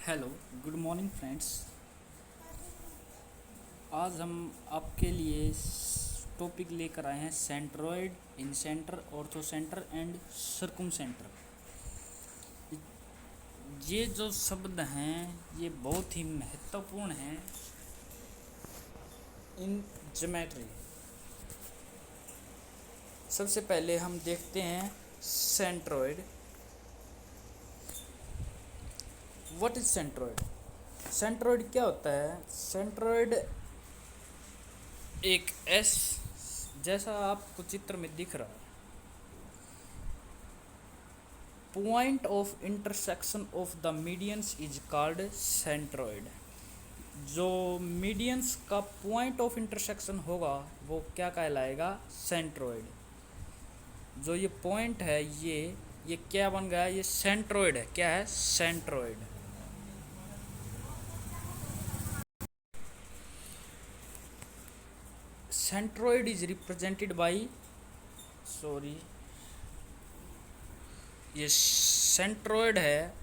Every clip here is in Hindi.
Hello, good morning friends. आज हम आपके लिए टॉपिक लेकर आए हैं सेंट्रोइड, इनसेंटर, ऑर्थोसेंटर एंड सर्कुमसेंटर। ये जो शब्द हैं ये बहुत ही महत्वपूर्ण हैं इन ज्योमेट्री। सबसे पहले हम देखते हैं centroid. What is centroid? Centroid क्या होता है? सेंट्रोइड एक एस जैसा आपको चित्र में दिख रहा है, point of intersection of the medians is called centroid. जो मीडियंस का पॉइंट ऑफ इंटरसेक्शन होगा वो क्या कहलाएगा? सेंट्रोइड। जो ये पॉइंट है ये क्या बन गया? ये सेंट्रोइड है। क्या है? Centroid. Centroid is represented by ये सेंट्रोइड है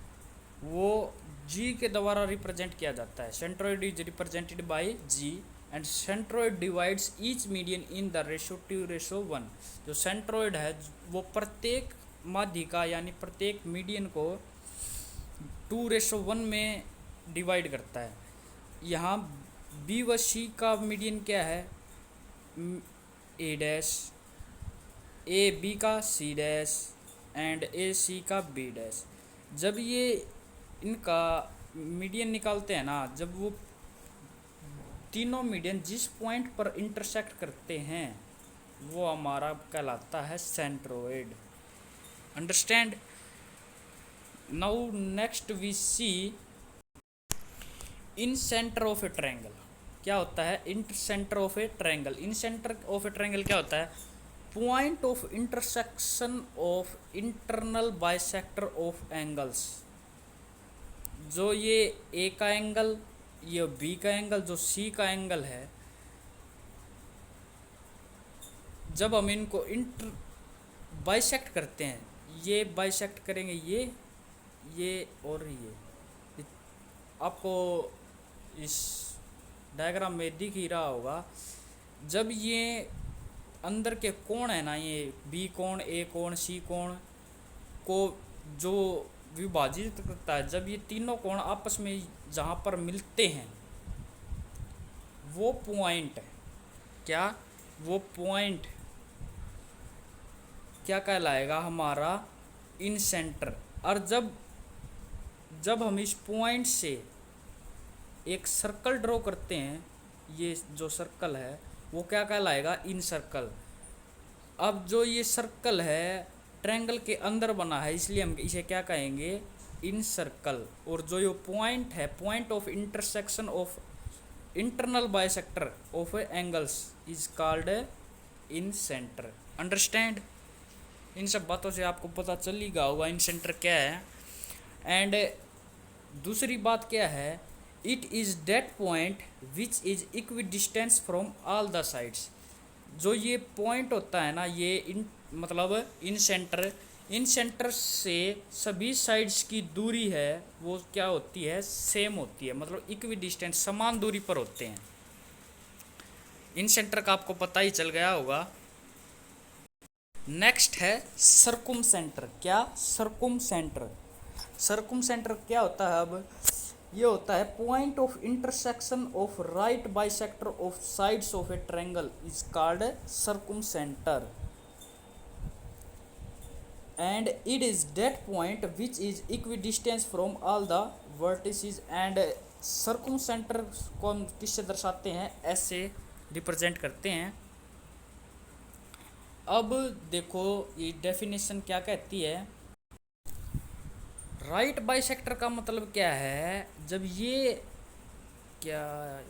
वो जी के द्वारा रिप्रेजेंट किया जाता है। Centroid is represented by G and centroid divides each median in the ratio 2:1। जो सेंट्रोइड है वो प्रत्येक माध्यिका यानी प्रत्येक मीडियन को 2:1 में डिवाइड करता है। यहाँ बी व सी का मीडियन क्या है? ए डैश, ए बी का सी डैश एंड ए सी का बी डैश। जब ये इनका मीडियन निकालते हैं ना, जब वो तीनों मीडियन जिस पॉइंट पर इंटरसेक्ट करते हैं वो हमारा कहलाता है centroid. Understand? Now next we see incentre of a triangle. क्या होता है incentre of a triangle? Incentre of a triangle क्या होता है? Point of intersection of internal bisector of angles. जो ये ए का एंगल, ये बी का एंगल, जो सी का एंगल है, जब हम इनको इंटर बाइसेक्ट करते हैं, ये बाइसेक्ट करेंगे ये और ये आपको इस डायग्राम में दिख ही रहा होगा। जब ये अंदर के कोण है ना, ये बी कोण, ए कोण, सी कोण को जो विभाजित करता है, जब ये तीनों कोण आपस में जहाँ पर मिलते हैं वो पॉइंट, क्या वो पॉइंट क्या कहलाएगा? हमारा इन सेंटर। और जब हम इस पॉइंट से एक सर्कल ड्रॉ करते हैं, ये जो सर्कल है वो क्या कहलाएगा? इन सर्कल। अब जो ये सर्कल है ट्रायंगल के अंदर बना है, इसलिए हम इसे क्या कहेंगे? Incircle. और जो ये पॉइंट है, point of intersection of internal bisector of angles is called incentre. Understand? इन सब बातों से आपको पता चल ही गया होगा इन सेंटर क्या है। एंड दूसरी बात क्या है? It is that point which is equi distance from all the sides. जो ये पॉइंट होता है ना, ये मतलब इन सेंटर से सभी साइड्स की दूरी है वो क्या होती है? सेम होती है, मतलब इक्वी डिस्टेंस, समान दूरी पर होते हैं। इन सेंटर का आपको पता ही चल गया होगा। नेक्स्ट है सर्कुम सेंटर। क्या? सर्कुम सेंटर। सर्कुम सेंटर क्या होता है? अब ये होता है point of intersection of right bisector of sides of a triangle is called circumcentre and it is that point which is equidistance from all the vertices. And circumcentre को हम किससे दर्शाते हैं? ऐसे रिप्रेजेंट करते हैं। अब देखो ये डेफिनेशन क्या कहती है। राइट बाइसेक्टर का मतलब क्या है? जब ये क्या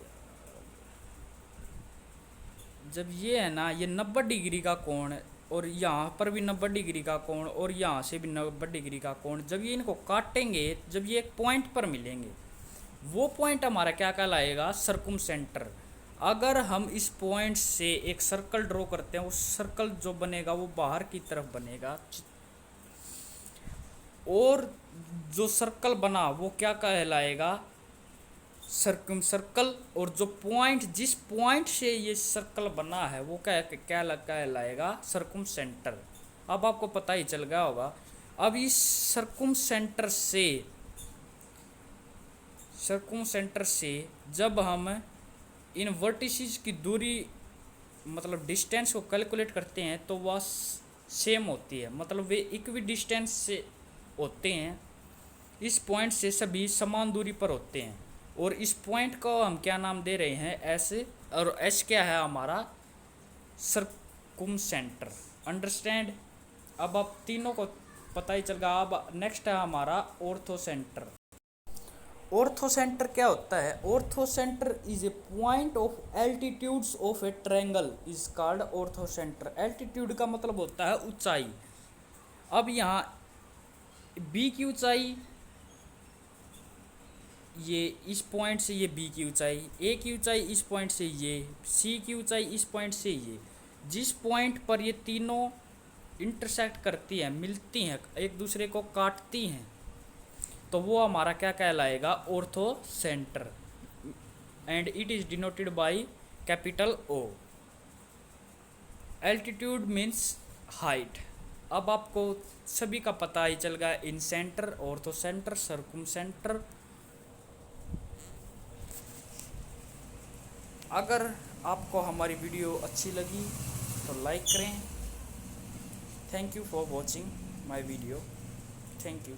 जब ये है ना, ये 90 डिग्री का कोण और यहाँ पर भी 90 डिग्री का कोण और यहाँ से भी 90 डिग्री का कोण, जब ये इनको काटेंगे, जब ये एक पॉइंट पर मिलेंगे, वो पॉइंट हमारा क्या कहलाएगा? सर्कुम सेंटर। अगर हम इस पॉइंट से एक सर्कल ड्रॉ करते हैं, उस सर्कल जो बनेगा वो बाहर की तरफ बनेगा और जो सर्कल बना वो क्या कहलाएगा, सर्कम सर्कल। और जो पॉइंट, जिस पॉइंट से ये सर्कल बना है वो क्या क्या कहलाएगा, सर्कुम सेंटर। अब आपको पता ही चल गया होगा। अब इस सर्कुम सेंटर से जब हम इन वर्टिसेस की दूरी मतलब डिस्टेंस को कैलकुलेट करते हैं तो वह सेम होती है, मतलब वे इक्वी डिस्टेंस से होते हैं। इस पॉइंट से सभी समान दूरी पर होते हैं। और इस पॉइंट को हम क्या नाम दे रहे हैं, एस। और एस क्या है हमारा, सर्कुम सेंटर। अंडरस्टैंड। अब आप तीनों को पता ही चल गया। अब नेक्स्ट है हमारा ऑर्थो सेंटर। ऑर्थो सेंटर क्या होता है, ortho centre is a point of altitudes of a triangle is called ortho centre. Altitude का मतलब होता है ऊंचाई। अब यहाँ बी की ऊंचाई, ये इस पॉइंट से ये बी की ऊंचाई, ए की ऊंचाई इस पॉइंट से ये, सी की ऊंचाई इस पॉइंट से ये। जिस पॉइंट पर ये तीनों इंटरसेक्ट करती हैं, मिलती हैं, एक दूसरे को काटती हैं, तो वो हमारा क्या कहलाएगा, orthocentre. And it is denoted by capital O. Altitude means height. अब आपको सभी का पता ही चल गया, incentre, orthocentre, circumcentre. अगर आपको हमारी वीडियो अच्छी लगी तो लाइक करें। Thank you for watching my video. Thank you.